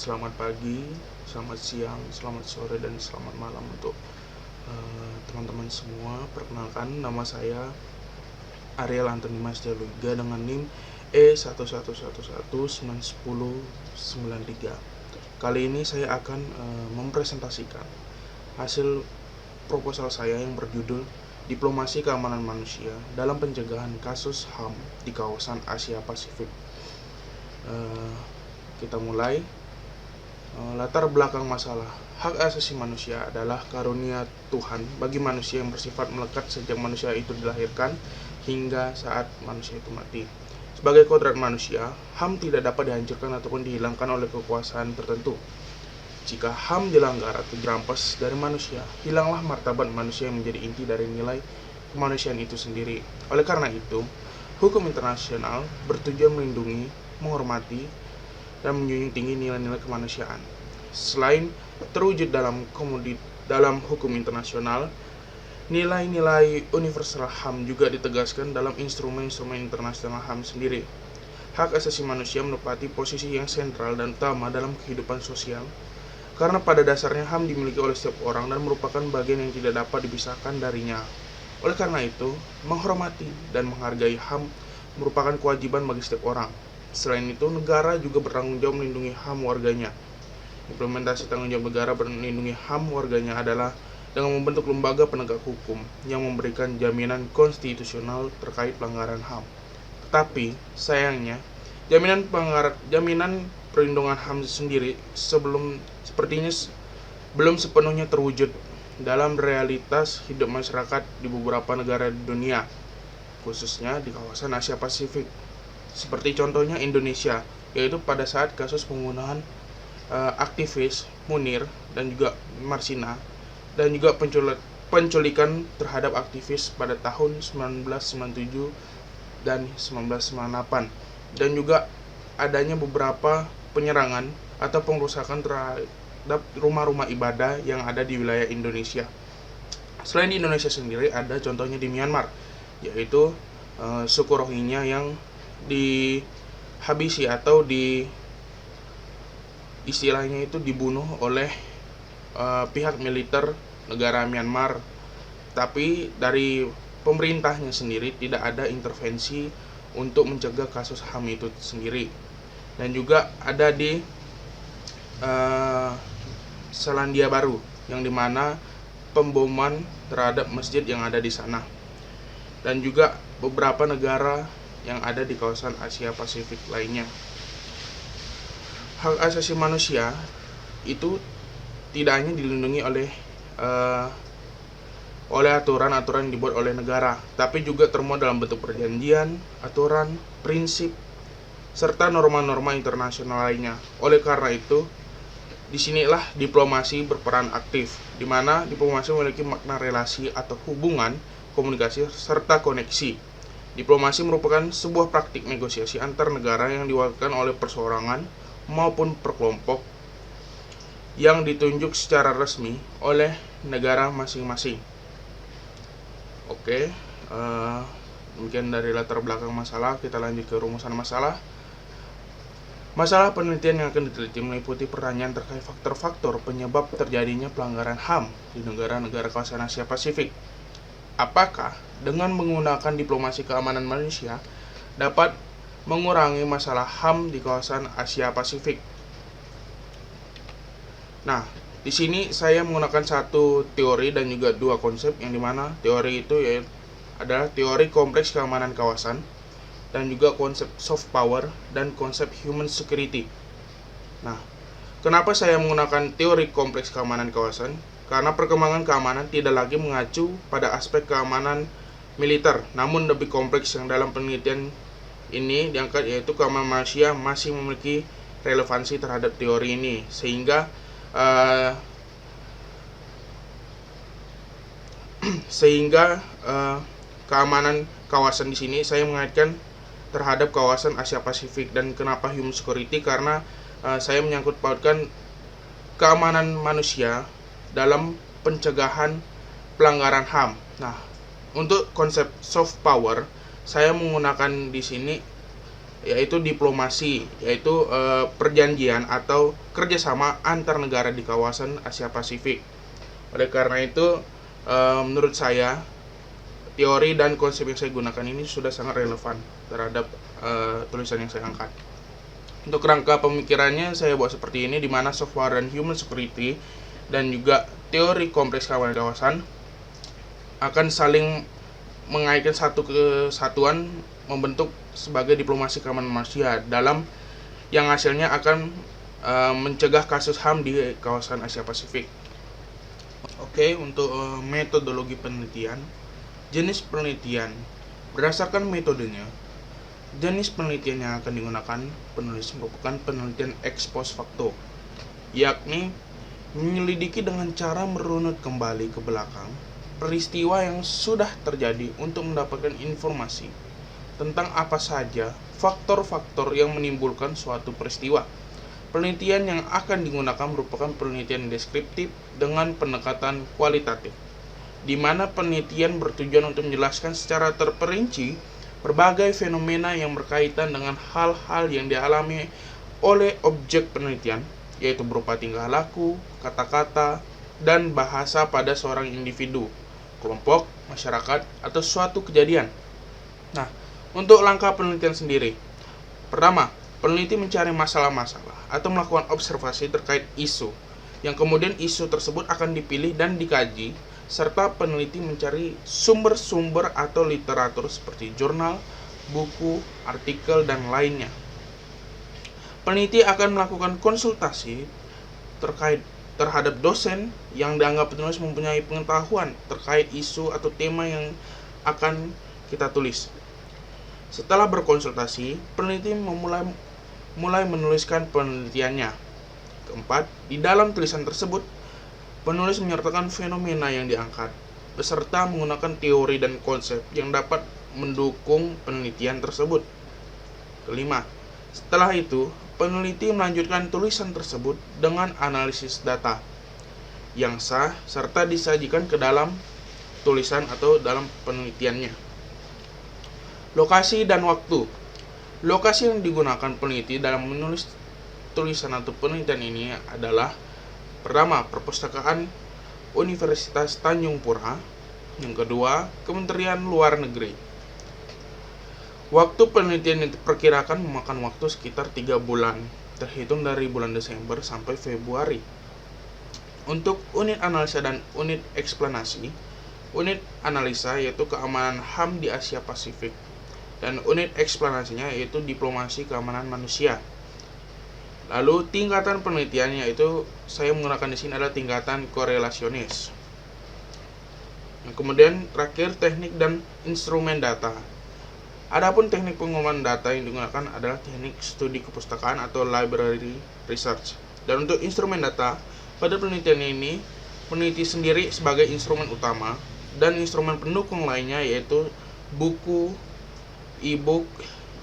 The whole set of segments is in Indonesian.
Selamat pagi, selamat siang, selamat sore, dan selamat malam untuk teman-teman semua. Perkenalkan, nama saya Ariel Antoni Mas Jaluiga dengan NIM E111191093. Kali ini saya akan mempresentasikan hasil proposal saya yang berjudul Diplomasi Keamanan Manusia dalam Pencegahan Kasus HAM di Kawasan Asia Pasifik. Kita mulai. Latar belakang masalah hak asasi manusia adalah karunia Tuhan bagi manusia yang bersifat melekat sejak manusia itu dilahirkan hingga saat manusia itu mati. Sebagai kodrat manusia, HAM tidak dapat dihancurkan ataupun dihilangkan oleh kekuasaan tertentu. Jika HAM dilanggar atau dirampas dari manusia, hilanglah martabat manusia yang menjadi inti dari nilai kemanusiaan itu sendiri. Oleh karena itu, hukum internasional bertujuan melindungi, menghormati, dan menjunjung tinggi nilai-nilai kemanusiaan. Selain terwujud dalam hukum internasional, nilai-nilai universal HAM juga ditegaskan dalam instrumen-instrumen internasional HAM sendiri. Hak asasi manusia menempati posisi yang sentral dan utama dalam kehidupan sosial, karena pada dasarnya HAM dimiliki oleh setiap orang dan merupakan bagian yang tidak dapat dipisahkan darinya. Oleh karena itu, menghormati dan menghargai HAM merupakan kewajiban bagi setiap orang. Selain itu, negara juga bertanggung jawab melindungi HAM warganya. Implementasi tanggung jawab negara melindungi HAM warganya adalah dengan membentuk lembaga penegak hukum yang memberikan jaminan konstitusional terkait pelanggaran HAM. Tetapi, sayangnya, jaminan perlindungan HAM sendiri sepertinya belum sepenuhnya terwujud dalam realitas hidup masyarakat di beberapa negara di dunia, khususnya di kawasan Asia Pasifik. Seperti contohnya Indonesia, yaitu pada saat kasus pembunuhan aktivis Munir dan juga Marsina, dan juga penculikan terhadap aktivis pada tahun 1997 dan 1998, dan juga adanya beberapa penyerangan atau pengrusakan terhadap rumah-rumah ibadah yang ada di wilayah Indonesia. Selain di Indonesia sendiri, ada contohnya di Myanmar, yaitu suku Rohingya yang dihabisi atau istilahnya itu dibunuh oleh pihak militer negara Myanmar, tapi dari pemerintahnya sendiri tidak ada intervensi untuk mencegah kasus HAM itu sendiri. Dan juga ada di Selandia Baru, yang dimana pemboman terhadap masjid yang ada di sana, dan juga beberapa negara yang ada di kawasan Asia Pasifik lainnya. Hak asasi manusia itu tidak hanya dilindungi oleh aturan-aturan yang dibuat oleh negara, tapi juga termuat dalam bentuk perjanjian, aturan, prinsip, serta norma-norma internasional lainnya. Oleh karena itu, disinilah diplomasi berperan aktif, di mana diplomasi memiliki makna relasi atau hubungan, komunikasi, serta koneksi. Diplomasi merupakan sebuah praktik negosiasi antar negara yang diwakilkan oleh perseorangan maupun per kelompok yang ditunjuk secara resmi oleh negara masing-masing. Oke, demikian dari latar belakang masalah. Kita lanjut ke rumusan masalah. Masalah penelitian yang akan diteliti meliputi pertanyaan terkait faktor-faktor penyebab terjadinya pelanggaran HAM di negara-negara kawasan Asia Pasifik. Apakah dengan menggunakan diplomasi keamanan manusia dapat mengurangi masalah HAM di kawasan Asia Pasifik? Nah, di sini saya menggunakan satu teori dan juga dua konsep, yang dimana teori itu adalah teori kompleks keamanan kawasan dan juga konsep soft power dan konsep human security. Nah, kenapa saya menggunakan teori kompleks keamanan kawasan? Karena perkembangan keamanan tidak lagi mengacu pada aspek keamanan militer, namun lebih kompleks, yang dalam penelitian ini diangkat yaitu keamanan manusia masih memiliki relevansi terhadap teori ini, sehingga keamanan kawasan di sini saya mengaitkan terhadap kawasan Asia Pasifik. Dan kenapa human security? Karena saya menyangkut pautkan keamanan manusia dalam pencegahan pelanggaran HAM. Nah, untuk konsep soft power, saya menggunakan di sini yaitu diplomasi, yaitu perjanjian atau kerjasama antar negara di kawasan Asia Pasifik. Oleh karena itu, menurut saya teori dan konsep yang saya gunakan ini sudah sangat relevan terhadap tulisan yang saya angkat. Untuk rangka pemikirannya saya buat seperti ini, di mana software dan human security dan juga teori kompleks keamanan kawasan akan saling mengaitkan satu kesatuan membentuk sebagai diplomasi keamanan manusia dalam yang hasilnya akan mencegah kasus HAM di kawasan Asia Pasifik. Oke, untuk metodologi penelitian, jenis penelitian berdasarkan metodenya. Jenis penelitian yang akan digunakan penulis merupakan penelitian ex post facto, yakni menyelidiki dengan cara merunut kembali ke belakang peristiwa yang sudah terjadi untuk mendapatkan informasi tentang apa saja faktor-faktor yang menimbulkan suatu peristiwa. Penelitian yang akan digunakan merupakan penelitian deskriptif dengan pendekatan kualitatif, di mana penelitian bertujuan untuk menjelaskan secara terperinci berbagai fenomena yang berkaitan dengan hal-hal yang dialami oleh objek penelitian, yaitu berupa tingkah laku, kata-kata, dan bahasa pada seorang individu, kelompok, masyarakat, atau suatu kejadian. Nah, untuk langkah penelitian sendiri, pertama, peneliti mencari masalah-masalah atau melakukan observasi terkait isu, yang kemudian isu tersebut akan dipilih dan dikaji, serta peneliti mencari sumber-sumber atau literatur seperti jurnal, buku, artikel, dan lainnya. Peneliti akan melakukan konsultasi terhadap dosen yang dianggap penulis mempunyai pengetahuan terkait isu atau tema yang akan kita tulis. Setelah berkonsultasi, peneliti mulai menuliskan penelitiannya. Keempat, di dalam tulisan tersebut, penulis menyertakan fenomena yang diangkat, beserta menggunakan teori dan konsep yang dapat mendukung penelitian tersebut. Kelima, setelah itu, peneliti melanjutkan tulisan tersebut dengan analisis data yang sah serta disajikan ke dalam tulisan atau dalam penelitiannya. Lokasi dan waktu. Lokasi yang digunakan peneliti dalam menulis tulisan atau penelitian ini adalah: pertama, perpustakaan Universitas Tanjung Pura. Yang kedua, Kementerian Luar Negeri. Waktu penelitian diperkirakan memakan waktu sekitar 3 bulan, terhitung dari bulan Desember sampai Februari. Untuk unit analisa dan unit eksplanasi, unit analisa yaitu keamanan HAM di Asia Pasifik, dan unit eksplanasinya yaitu diplomasi keamanan manusia. Lalu tingkatan penelitiannya itu saya menggunakan di sini adalah tingkatan korelasionis. Yang kemudian terakhir, teknik dan instrumen data. Adapun teknik pengumpulan data yang digunakan adalah teknik studi kepustakaan atau library research. Dan untuk instrumen data, pada penelitian ini peneliti sendiri sebagai instrumen utama dan instrumen pendukung lainnya yaitu buku, e-book,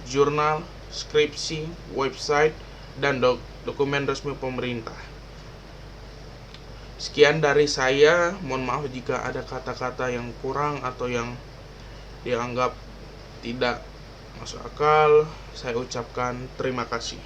jurnal, skripsi, website, dan dokumen resmi pemerintah. Sekian dari saya, mohon maaf jika ada kata-kata yang kurang atau yang dianggap tidak masuk akal. Saya ucapkan terima kasih.